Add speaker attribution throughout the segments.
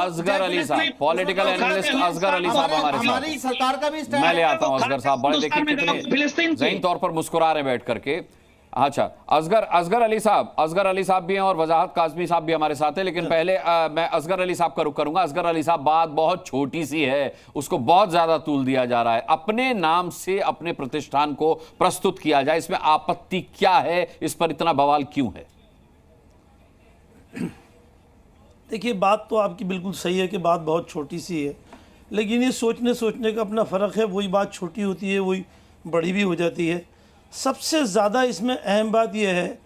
Speaker 1: असगर अली साहब, political analyst Asghar Ali साहब हमारे साथ।
Speaker 2: हमारी सरकार का भी स्टैंड
Speaker 1: मैं ले आता हूं असगर साहब, बड़े देखिए कितने ज़हीन तौर पर मुस्कुरा रहे बैठ करके। अच्छा, असगर अली साहब भी हैं और वजाहत काज़मी साहब भी हमारे साथ हैं, लेकिन पहले मैं असगर अली साहब का रुख करूंगा। असगर अली साहब, बात बहुत छोटी सी है, उसको बहुत ज्यादा तूल दिया जा रहा है। अपने नाम से अपने प्रतिष्ठान को प्रस्तुत किया जाए, इसमें आपत्ति क्या है? इस पर इतना बवाल क्यों है?
Speaker 3: देखिए, बात तो आपकी बिल्कुल सही है कि बात बहुत छोटी सी है, लेकिन ये सोचने का अपना फ़र्क है। वही बात छोटी होती है, वही बड़ी भी हो जाती है। सबसे ज़्यादा इसमें अहम बात यह है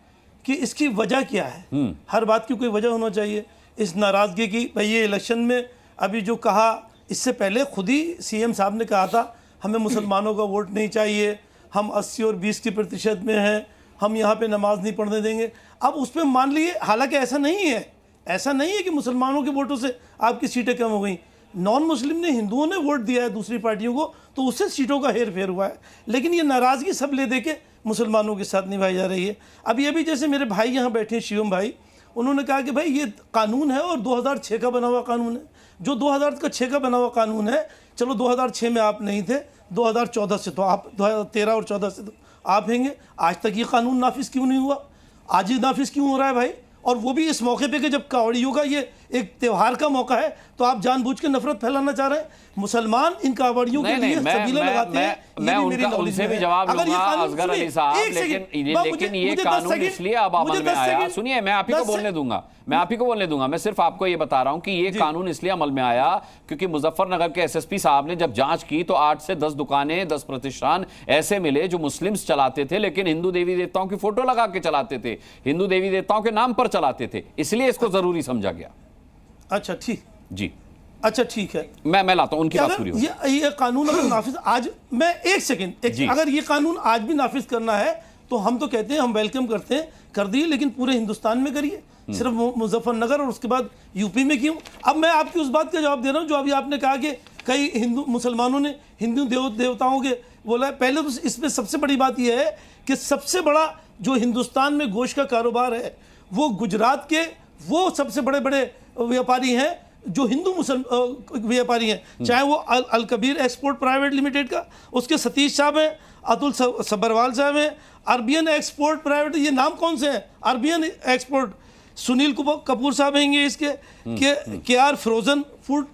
Speaker 3: कि इसकी वजह क्या है। हर बात की कोई वजह होना चाहिए। इस नाराज़गी की, भाई ये इलेक्शन में अभी जो कहा, इससे पहले खुद ही सीएम साहब ने कहा था हमें मुसलमानों का वोट नहीं चाहिए, हम 80 और 20 की प्रतिशत में हैं, हम यहाँ पे नमाज नहीं पढ़ने देंगे। अब उस पर मान लिए, हालांकि ऐसा नहीं है कि मुसलमानों के वोटों से आपकी सीटें कम हो गई। नॉन मुस्लिम ने, हिंदुओं ने वोट दिया है दूसरी पार्टियों को, तो उससे सीटों का हेर फेर हुआ है। लेकिन ये नाराज़गी सब ले दे के मुसलमानों के साथ निभाई जा रही है। अब ये भी, जैसे मेरे भाई यहाँ बैठे हैं, शिवम भाई, उन्होंने कहा कि भाई ये कानून है और 2006 का बना हुआ कानून है। जो 2006 का बना हुआ कानून है, चलो 2006 में आप नहीं थे, 2014 से तो आप, 2013 और 14 से तो आप हैंगे। आज तक ये कानून नाफिज क्यों नहीं हुआ? आज ही नाफिज क्यों हो रहा है भाई? और वो भी इस मौके पे कि जब कावड़ियों का ये एक त्यौहार का मौका है, तो आप जानबूझ के नफरत फैलाना चाह रहे हैं। मुसलमान इन कावड़ियों के लिए सबीला लगाते हैं।
Speaker 1: मैं उनसे भी जवाब लूंगा असगर अली साहब, लेकिन ये कानून इसलिए अब अमल में आया। सुनिए, मैं आप ही को बोलने दूंगा, मैं सिर्फ आपको ये बता रहा हूं कि ये कानून इसलिए अमल में आया क्योंकि मुजफ्फरनगर के एसएसपी साहब ने जब जांच की तो 8 से 10 दुकानें, 10 प्रतिष्ठान ऐसे मिले जो मुस्लिम्स चलाते थे, लेकिन हिंदू देवी देवताओं की फोटो लगा के चलाते थे, हिंदू देवी देवताओं के नाम पर चलाते थे। इसलिए इसको जरूरी समझा गया।
Speaker 3: अच्छा, ठीक
Speaker 1: जी,
Speaker 3: अच्छा ठीक है,
Speaker 1: मैं लाता हूं, उनकी बात पूरी हो।
Speaker 3: ये कानून अगर नाफिज आज, मैं एक सेकंड, अगर ये कानून आज भी नाफिज करना है तो हम तो कहते हैं, हम वेलकम करते हैं, कर दिए, लेकिन पूरे हिंदुस्तान में करिए, सिर्फ मुजफ्फरनगर और उसके बाद यूपी में क्यों? अब मैं आपकी उस बात का जवाब दे रहा हूं जो अभी आपने कहा कि कई हिंदू मुसलमानों ने हिंदू देवताओं के बोला है। पहले तो इसमें सबसे बड़ी बात यह है कि सबसे बड़ा जो हिंदुस्तान में गोश्त का कारोबार है, वो गुजरात के वो सबसे बड़े बड़े व्यापारी हैं जो हिंदू मुसलमान व्यापारी हैं, चाहे वो अल कबीर एक्सपोर्ट प्राइवेट लिमिटेड का, उसके सतीश साहब हैं, अतुल सब्बरवाल साहब हैं, अरबियन एक्सपोर्ट प्राइवेट, ये नाम कौन से हैं? अरबियन एक्सपोर्ट, सुनील कपूर साहब हैंगे इसके, के आर फ्रोजन फूड,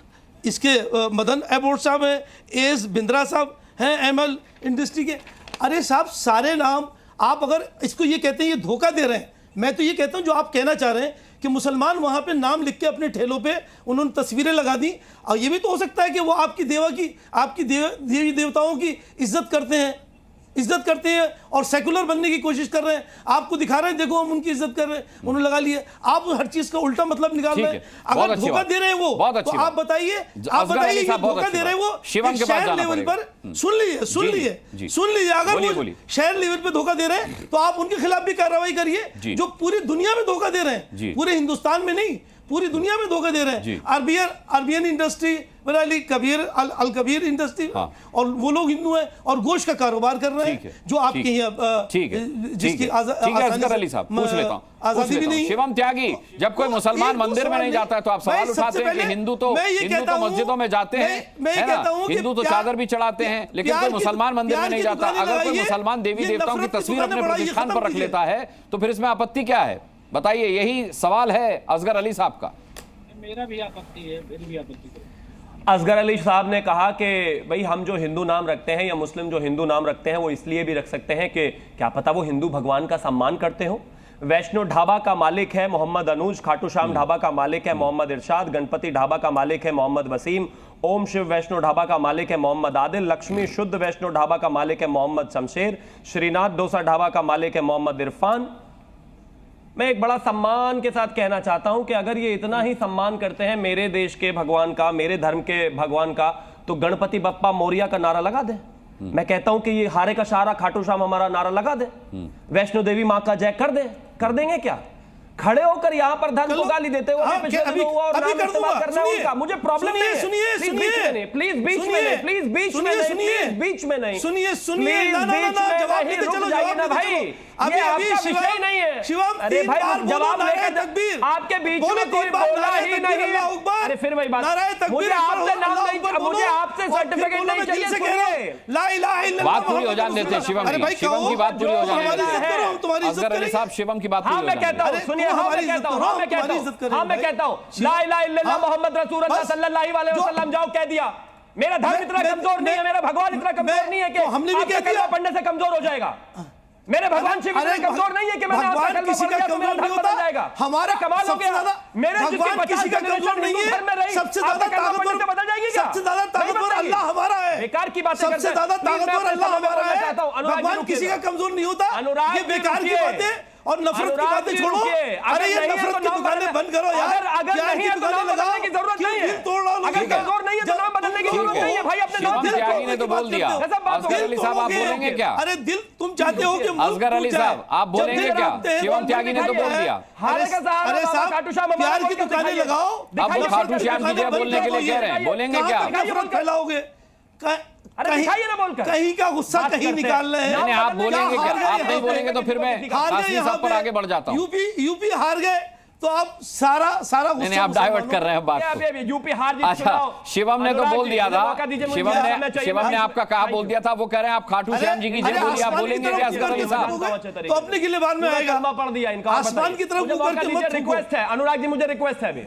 Speaker 3: इसके मदन एबोर्ड साहब हैं, एस बिंद्रा साहब हैं एमएल इंडस्ट्री के। अरे साहब, सारे नाम आप अगर इसको ये कहते हैं ये धोखा दे रहे हैं। मैं तो ये कहता हूँ जो आप कहना चाह रहे हैं कि मुसलमान वहाँ पे नाम लिख के अपने ठेलों पे उन्होंने तस्वीरें लगा दी, और ये भी तो हो सकता है कि वो आपकी देवी देवताओं की इज्जत करते हैं और सेकुलर बनने की कोशिश कर रहे हैं। आपको दिखा रहे हैं, देखो हम उनकी इज्जत कर रहे हैं, उन्होंने लगा लिए। आप हर चीज का उल्टा मतलब निकाल रहे हैं। अगर धोखा दे रहे हैं वो, तो आप बताइए ये धोखा दे रहे हैं वो शहर लेवल पर। सुन लीजिए, अगर वो शहर लेवल पे धोखा दे रहे हैं तो आप उनके खिलाफ भी कार्रवाई करिए, जो पूरी दुनिया में धोखा दे रहे हैं, पूरे हिंदुस्तान में नहीं, पूरी दुनिया में धोखा दे रहे हैं। अरबियन इंडस्ट्री, अल कबीर इंडस्ट्री, और वो लोग हिंदू हैं और गोश्त का कारोबार कर रहे हैं, जो आपके यहाँ जिसकी
Speaker 1: असगर अली साहब पूछ लेता हूँ, आजादी भी नहीं। शिवम त्यागी, जब कोई मुसलमान मंदिर में नहीं जाता है तो आप सवाल उठाते हैं कि हिंदू तो मस्जिदों में जाते हैं, हिंदू तो चादर भी चढ़ाते हैं, लेकिन कोई मुसलमान मंदिर में नहीं जाता। अगर कोई मुसलमान देवी देवताओं की तस्वीर अपने प्रतिष्ठान पर रख लेता है तो फिर इसमें आपत्ति क्या है? बताइए, यही सवाल है असगर अली साहब का।
Speaker 4: मेरा भी आपत्ति है, मेरी भी आपत्ति है।
Speaker 5: असगर अली साहब ने कहा कि भाई हम जो हिंदू नाम रखते हैं या मुस्लिम जो हिंदू नाम रखते हैं वो इसलिए भी रख सकते हैं कि क्या पता वो हिंदू भगवान का सम्मान करते हो। वैष्णो ढाबा का मालिक है मोहम्मद अनुज, खाटू श्याम ढाबा का मालिक है मोहम्मद इरशाद, गणपति ढाबा का मालिक है मोहम्मद वसीम, ओम शिव वैष्णो ढाबा का मालिक है मोहम्मद आदिल, लक्ष्मी शुद्ध वैष्णो ढाबा का मालिक है मोहम्मद शमशेर, श्रीनाथ डोसा ढाबा का मालिक है मोहम्मद इरफान। मैं एक बड़ा सम्मान के साथ कहना चाहता हूं कि अगर ये इतना ही सम्मान करते हैं मेरे देश के भगवान का, मेरे धर्म के भगवान का, तो गणपति बप्पा मोरिया का नारा लगा दे। मैं कहता हूं कि ये हारे का शारा खाटू श्याम हमारा नारा लगा दे, वैष्णो देवी मां का जय कर देंगे क्या? खड़े होकर यहाँ पर धर्म को गाली देते हो,
Speaker 3: हाँ,
Speaker 5: और नाम
Speaker 3: कर
Speaker 5: इस्तेमाल
Speaker 3: दूंगा।
Speaker 5: करना है उनका, मुझे प्रॉब्लम नहीं है। प्लीज बीच में नहीं, प्लीज बीच में नहीं, प्लीज बीच में नहीं,
Speaker 3: सुनिए
Speaker 5: प्लीज बीच में
Speaker 3: जवाब
Speaker 5: नहीं,
Speaker 3: देते
Speaker 5: रुक
Speaker 3: चलो,
Speaker 5: जाइए ना
Speaker 3: जवाब
Speaker 5: भाई,
Speaker 3: देते चलो।
Speaker 5: ये आपका विषय नहीं है।
Speaker 3: शिवम
Speaker 5: अरे
Speaker 3: तीन
Speaker 5: भाई
Speaker 3: बार बोलो
Speaker 5: जवाब
Speaker 3: नारे
Speaker 5: लेकर
Speaker 3: तकबीर,
Speaker 5: आपके बीच
Speaker 3: बोलो
Speaker 5: में कोई
Speaker 3: तीन बार
Speaker 5: बोला
Speaker 3: नारे
Speaker 5: ही
Speaker 3: तकबीर,
Speaker 5: नहीं
Speaker 3: अल्लाह
Speaker 5: है।
Speaker 3: अकबर।
Speaker 5: अरे फिर वही बात,
Speaker 3: नारे तकबीर,
Speaker 5: मुझे आपसे नाम
Speaker 3: अल्लाह
Speaker 5: नहीं,
Speaker 3: अकबर बोलो,
Speaker 5: मुझे आपसे
Speaker 3: और फिर
Speaker 5: सर्टिफिकेट
Speaker 3: बोलो,
Speaker 5: नहीं
Speaker 3: मैं दिल
Speaker 5: चाहिए।
Speaker 3: से कह रहा हूं,
Speaker 5: सुनिए,
Speaker 3: ला इलाहा इल्लल्लाह
Speaker 1: बात पूरी हो जाने देते शिवम
Speaker 3: अरे
Speaker 1: की,
Speaker 3: भाई
Speaker 1: शिवम की बात पूरी हो जाने
Speaker 3: हमारी इज्जत
Speaker 1: देते।
Speaker 3: करो, हम तुम्हारी इज्जत
Speaker 1: असगर अली
Speaker 3: करेंगे।
Speaker 1: साहब शिवम की बात पूरी
Speaker 5: हाँ
Speaker 1: हो
Speaker 5: मैं
Speaker 1: जाने
Speaker 5: कहता हूँ,
Speaker 3: अरे,
Speaker 5: सुनिए,
Speaker 3: तुम
Speaker 5: हाँ मैं
Speaker 3: हमारी
Speaker 5: कहता हूँ,
Speaker 3: इज्जत
Speaker 5: हाँ
Speaker 3: करो,
Speaker 5: मैं कहता
Speaker 3: तुम्हारी
Speaker 5: हूँ,
Speaker 3: इज्जत करेंगे
Speaker 5: हाँ मैं
Speaker 3: भाई।
Speaker 5: कहता हूँ, ला इलाहा इल्लल्लाह मोहम्मद रसूलुल्लाह
Speaker 3: बस।
Speaker 5: सल्लल्लाहु अलैहि वसल्लम जाओ कह दिया। मेरा धर्म इतना कमजोर नहीं है, मेरा भगवान इतना कमजोर नहीं है कि
Speaker 3: हमने भी
Speaker 5: आपका
Speaker 3: कह दिया।
Speaker 5: कलमा पढ़ने से कमजोर हो जाएगा। मेरे भगवान शिव इतने कमजोर नहीं है कि मैंने आपका
Speaker 3: भगवान
Speaker 5: कलमा
Speaker 3: किसी
Speaker 5: पढ़
Speaker 3: का
Speaker 5: लिया तो मेरा
Speaker 3: कमजोर नहीं
Speaker 5: धर्म बदल
Speaker 3: होता।
Speaker 5: जाएगा।
Speaker 3: हमारा
Speaker 5: कमाल हो
Speaker 3: सबसे
Speaker 5: गया।
Speaker 3: ज्यादा
Speaker 5: मेरे जिसकी
Speaker 3: भगवान
Speaker 5: 50
Speaker 3: किसी का
Speaker 5: जनरेशन
Speaker 3: कमजोर नहीं
Speaker 5: हिंदू धर्म में
Speaker 3: है।
Speaker 5: रही,
Speaker 3: सबसे
Speaker 5: आपका
Speaker 3: ज्यादा
Speaker 5: कलमा पढ़ने से बदल जाएगी क्या?
Speaker 3: सबसे ज्यादा
Speaker 5: नहीं
Speaker 3: ताकतवर
Speaker 5: बदलेगी।
Speaker 3: अल्लाह हमारा है।
Speaker 5: बेकार की बातें करते
Speaker 3: सबसे
Speaker 5: हैं।
Speaker 3: ज्यादा
Speaker 5: प्लीज, मैं
Speaker 3: ताकतवर
Speaker 5: अपने
Speaker 3: अल्लाह
Speaker 5: समय
Speaker 3: हमारा
Speaker 5: बोलना
Speaker 3: है।
Speaker 5: चाहता हूं। अनुराग जी
Speaker 3: भगवान
Speaker 5: रुकिए
Speaker 3: किसी का
Speaker 5: जरा।
Speaker 3: कमजोर नहीं होता।
Speaker 5: अनुराग
Speaker 3: ये
Speaker 5: जी
Speaker 3: बेकार की
Speaker 5: रुकिए।
Speaker 3: बातें और नफरत की
Speaker 5: अनुराग
Speaker 3: बातें
Speaker 5: जी
Speaker 3: छोड़ो।
Speaker 5: रुकिए।
Speaker 3: अरे ये
Speaker 5: अगर नहीं है
Speaker 3: नफरत
Speaker 5: तो
Speaker 3: की
Speaker 5: नाम
Speaker 3: दुकानें
Speaker 5: बदलने-
Speaker 3: बंद करो यार।
Speaker 5: अगर
Speaker 3: प्यार
Speaker 5: नहीं
Speaker 3: की
Speaker 5: है तो
Speaker 3: दुकानें
Speaker 5: नाम
Speaker 3: लगाओ।
Speaker 5: बदलने की जरूरत
Speaker 3: क्यों
Speaker 5: नहीं है।
Speaker 3: दिल तोड़ रहे हो
Speaker 5: अगर
Speaker 3: लोगों का?
Speaker 5: कमजोर नहीं है तो नाम बदलने की
Speaker 3: तुम
Speaker 5: जरूरत
Speaker 3: लोग
Speaker 5: नहीं है भाई, अपने
Speaker 1: शिवम
Speaker 5: नाम
Speaker 3: दिल
Speaker 1: त्यागी ने तो
Speaker 3: तोड़ने
Speaker 1: बोल
Speaker 3: की
Speaker 1: दिया।
Speaker 3: बात करते हो।
Speaker 1: असगर अली साहब आप
Speaker 3: दिल
Speaker 1: बोलेंगे क्या?
Speaker 3: अरे दिल तुम चाहते हो कि मुल्क
Speaker 1: असगर अली
Speaker 3: टूट जाए।
Speaker 1: साहब आप
Speaker 3: जब
Speaker 1: बोलेंगे
Speaker 3: दिल
Speaker 1: क्या?
Speaker 3: टूटते हैं
Speaker 1: शिवम
Speaker 3: तो
Speaker 1: त्यागी ने तो बोल दिया।
Speaker 5: हारे का सहारा
Speaker 3: अरे
Speaker 5: बाबा
Speaker 3: साहब
Speaker 5: खाटू श्याम हमारा
Speaker 3: प्यार की
Speaker 5: बोल के
Speaker 3: दुकानें
Speaker 5: दिखाइए।
Speaker 3: लगाओ।
Speaker 1: अब वो खाटू श्याम की जगह बोलने के लिए कह रहे हैं, बोलेंगे
Speaker 3: कहाँ
Speaker 1: क्या?
Speaker 3: तक नफरत फैलाओगे?
Speaker 5: अरे दिखाइए ना बोलकर।
Speaker 3: कहीं का गुस्सा
Speaker 5: बात
Speaker 3: कहीं
Speaker 5: करते
Speaker 3: निकाल रहे हैं।
Speaker 1: नहीं, आप बोलेंगे
Speaker 3: क्या
Speaker 1: क्या?
Speaker 3: हार गए
Speaker 1: आप
Speaker 3: यहाँ
Speaker 1: नहीं
Speaker 3: पे?
Speaker 1: बोलेंगे तो फिर मैं
Speaker 3: हार गए
Speaker 1: कासमी
Speaker 3: यहाँ
Speaker 1: साहब पर
Speaker 3: पे।
Speaker 1: आगे बढ़ जाता हूँ।
Speaker 3: यूपी हार गए तो आप सारा
Speaker 1: नहीं नहीं, आप डाइवर्ट कर रहे हैं बात को।
Speaker 5: अभी यूपी हार जीत
Speaker 1: अच्छा,
Speaker 5: चुनाव।
Speaker 1: शिवम ने तो
Speaker 5: अनुराग
Speaker 1: बोल
Speaker 5: जी,
Speaker 1: दिया
Speaker 5: मुझे
Speaker 1: था,
Speaker 5: मौका दीजिए, मुझे
Speaker 1: शिवम
Speaker 5: समय चाहिए।
Speaker 1: शिवम ने आपका कहा बोल दिया था, वो कह रहे हैं आप खाटू श्याम जी की जय बोलिए, आप बोलेंगे क्या असगर अली साहब?
Speaker 3: तो अपने गिले बार में आएगा।
Speaker 5: कलमा पढ़ दिया इनका।
Speaker 3: आसमान की तरफ मुंह करके मत थूको।
Speaker 5: रिक्वेस्ट है अनुराग जी, मुझे रिक्वेस्ट है अभी।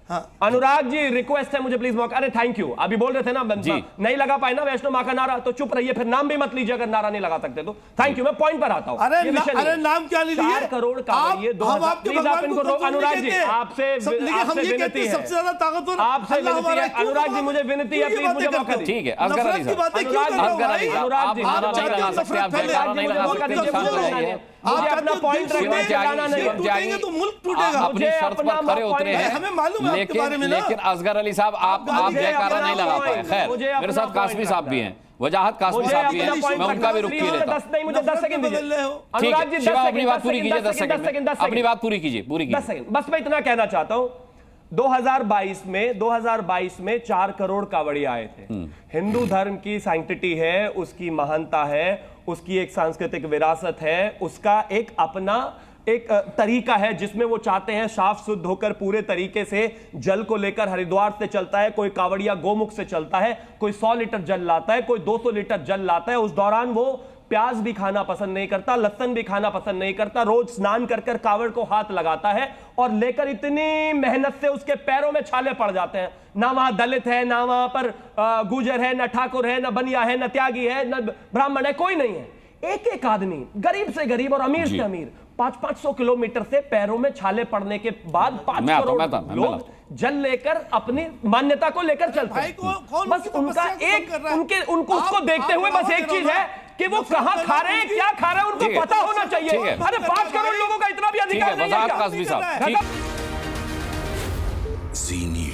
Speaker 3: हाँ।
Speaker 5: अनुराग जी रिक्वेस्ट है मुझे, प्लीज मौका। अरे थैंक यू। अभी बोल रहे थे ना
Speaker 1: जी।
Speaker 5: नहीं लगा पाए ना वैष्णो माँ का नारा, तो चुप रहिए, फिर नाम भी मत लीजिए अगर नारा नहीं लगा सकते तो। थैंक यू, मैं पॉइंट पर आता हूँ।
Speaker 3: अरे नाम क्या लीजिए?
Speaker 5: 4 करोड़ का ये
Speaker 3: हम आपके भगवान को कमजोर
Speaker 5: अनुराग
Speaker 3: नहीं
Speaker 5: जी
Speaker 3: कहते।
Speaker 5: आपसे
Speaker 3: हम ये कहते हैं सबसे ज्यादा ताकतवर
Speaker 5: आपसे
Speaker 3: अल्लाह
Speaker 5: विनती
Speaker 3: हमारा
Speaker 5: है।
Speaker 3: क्यों
Speaker 5: अनुराग जी
Speaker 3: भगवान?
Speaker 5: मुझे विनती है,
Speaker 3: क्यों ये
Speaker 5: प्लीज मुझे
Speaker 3: बातें
Speaker 5: मौका
Speaker 3: करते हो?
Speaker 1: ठीक है, असगर
Speaker 3: नफरत
Speaker 1: अली
Speaker 3: की
Speaker 1: साहब।
Speaker 3: बातें क्यों कर रहे हो
Speaker 1: असगर अली
Speaker 3: भाई?
Speaker 1: साहब,
Speaker 5: अनुराग
Speaker 1: आप
Speaker 5: जी,
Speaker 1: नारा नहीं
Speaker 3: चाहते
Speaker 1: लगा
Speaker 3: हो
Speaker 1: सकते, आप
Speaker 3: नफरत
Speaker 1: जयकारा नहीं लगा
Speaker 5: मौका
Speaker 1: सकते,
Speaker 5: दीजिए,
Speaker 1: शांत
Speaker 5: मुझे
Speaker 1: रहिए।
Speaker 5: मुझे अपना पॉइंट
Speaker 1: शिवम
Speaker 5: रखने
Speaker 1: त्यागी,
Speaker 5: लगाना नहीं
Speaker 1: शिवम
Speaker 5: है।
Speaker 1: त्यागी,
Speaker 3: टूटेंगे तो मुल्क टूटेगा।
Speaker 1: अपनी
Speaker 5: मुझे
Speaker 1: शर्त
Speaker 5: अपना
Speaker 1: पर खड़े उतरे
Speaker 5: पॉइंट-
Speaker 1: हैं,
Speaker 3: हमें मालूम है आपके बारे में ना।
Speaker 1: लेकिन असगर अली साहब आप
Speaker 3: मुझे
Speaker 1: जयकारा
Speaker 5: अपना
Speaker 1: नहीं लगा पाए।
Speaker 5: पॉइंट-
Speaker 1: खैर
Speaker 5: मुझे
Speaker 1: मेरे
Speaker 5: अपना
Speaker 1: साथ कासमी
Speaker 5: पॉइंट
Speaker 1: साहब भी
Speaker 5: रखना
Speaker 1: हैं, वजाहत कासमी
Speaker 5: मुझे
Speaker 1: साहब भी
Speaker 5: अपना
Speaker 1: हैं,
Speaker 5: पॉइंट
Speaker 1: मैं उनका भी
Speaker 5: रखना।
Speaker 1: रुख
Speaker 5: प्लीज,
Speaker 1: किए लेता हूँ।
Speaker 5: 10 नहीं, मुझे 10 सेकंड दीजिए।
Speaker 3: बदल रहे हो।
Speaker 1: ठीक
Speaker 5: अनुराग जी
Speaker 1: है
Speaker 5: 10
Speaker 1: शिवा,
Speaker 5: सेकंड,
Speaker 1: अपनी बात पूरी कीजिए, 10
Speaker 5: 10
Speaker 1: सेकंड
Speaker 5: सेकंड, 10
Speaker 1: अपनी
Speaker 5: सेकंड।
Speaker 1: बात पूरी कीजिए, पूरी
Speaker 5: 10
Speaker 1: कीजिए।
Speaker 5: सेकंड बस मैं इतना कहना चाहता हूं। 2022 में 4 करोड़ कावड़ी आए थे। हिंदू धर्म की सैंक्टिटी है, उसकी महानता है, उसकी एक सांस्कृतिक विरासत है, उसका एक अपना एक तरीका है जिसमें वो चाहते हैं साफ शुद्ध होकर पूरे तरीके से जल को लेकर हरिद्वार से चलता है, कोई कावड़िया गोमुख से चलता है, कोई 100 लीटर जल लाता है, कोई 200 लीटर जल लाता है। उस दौरान वो प्याज भी खाना पसंद नहीं करता, लहसुन भी खाना पसंद नहीं करता, रोज स्नान कर कर कावड़ को हाथ लगाता है और लेकर इतनी मेहनत से उसके पैरों में छाले पड़ जाते हैं। ना वहां दलित है, ना वहां पर गुजर है, ना ठाकुर है, ना बनिया है, ना त्यागी है, ना ब्राह्मण है, कोई नहीं है। एक एक आदमी, गरीब से गरीब और अमीर से अमीर, 500-500 किलोमीटर से पैरों में छाले पड़ने के बाद 5 करोड़ लोग जल लेकर अपनी मान्यता को लेकर चलते हैं। बस उनका एक उनको उसको देखते हुए बस एक चीज है कि वो कहां खा रहे हैं, क्या खा रहे हैं, उनको पता होना चाहिए। अरे 5 करोड़ लोगों का इतना भी अधिकार नहीं है क्या?
Speaker 1: कासमी साहब, ठीक।
Speaker 2: Zee News.